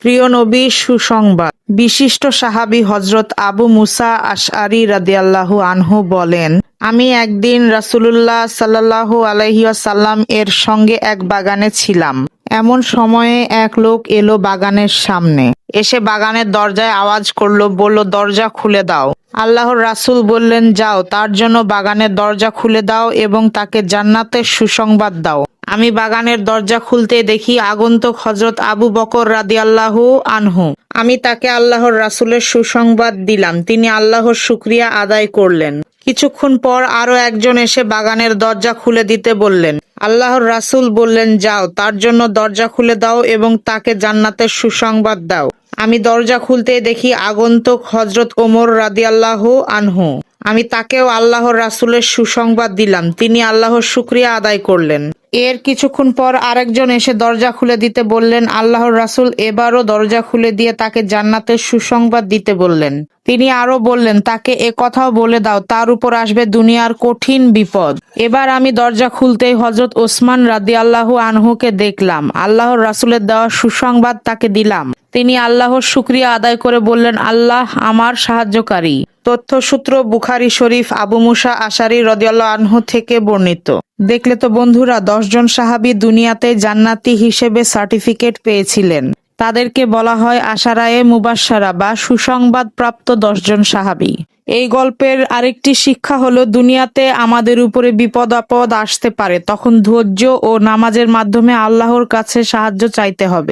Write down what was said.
প্রিয় নবী সুসংবাদ। বিশিষ্ট সাহাবী হযরত আবু মুসা আশআরী রাদিয়াল্লাহু আনহু বলেন, আমি একদিন রাসূলুল্লাহ সাল্লাল্লাহু আলাইহি ওয়াসাল্লাম এর সঙ্গে এক বাগানে ছিলাম। এমন সময়ে এক লোক এলো বাগানের সামনে, এসে বাগানের দরজায় আওয়াজ করলো, বলল, দরজা খুলে দাও। আল্লাহর রাসূল বললেন, যাও, তার জন্য বাগানের দরজা খুলে দাও এবং তাকে জান্নাতের সুসংবাদ দাও। আমি বাগানের দরজা খুলতে দেখি আগন্তুক হযরত আবু বকর রাদিয়াল্লাহু আনহু। আমি তাকে আল্লাহর রাসূলের সুসংবাদ দিলাম। তিনি আল্লাহর শুকরিয়া আদায় করলেন। কিছুক্ষণ পর আরো একজন এসে বাগানের দরজা খুলে দিতে বললেন। আল্লাহর রাসূল বললেন, যাও, তার জন্য দরজা খুলে দাও এবং তাকে জান্নাতের সুসংবাদ দাও। আমি দরজা খুলতে দেখি আগন্তুক হযরত ওমর রাদিয়াল্লাহু আনহু। আমি তাকেও আল্লাহর রাসূলের সুসংবাদ দিলাম। তিনি আল্লাহর শুকরিয়া আদায় করলেন। এর কিছুক্ষণ পর আরেকজন এসে দরজা খুলে দিতে বললেন। আল্লাহর রাসূল এবারও দরজা খুলে দিয়ে তাকে জান্নাতের সুসংবাদ দিতে বললেন। তিনি আরো বললেন, তাকে এ কথাও বলে দাও, তার উপর আসবে দুনিয়ার কঠিন বিপদ। এবার আমি দরজা খুলতেই হযরত ওসমান রাদিয়াল্লাহু আনহুকে দেখলাম। আল্লাহর রাসূলের দেওয়া সুসংবাদ তাকে দিলাম। তিনি আল্লাহর শুকরিয়া আদায় করে বললেন, আল্লাহ আমার সাহায্যকারী। তথ্যসূত্র বুখারী শরীফ। আবু মুসা আশআরী রাদিয়াল্লাহু আনহু থেকে বর্ণিত। দেখলে তো বন্ধুরা, 10 জন সাহাবী দুনিয়াতে জান্নাতি হিসেবে সার্টিফিকেট পেয়েছিলেন। তাদেরকে বলা হয় আশারায়ে মুবাশশারা বা সুসংবাদ প্রাপ্ত 10 জন সাহাবী। এই গল্পের আরেকটি শিক্ষা হলো, দুনিয়াতে আমাদের উপরে বিপদ আপদ আসতে পারে, তখন ধৈর্য ও নামাজের মাধ্যমে আল্লাহর কাছে সাহায্য চাইতে হবে।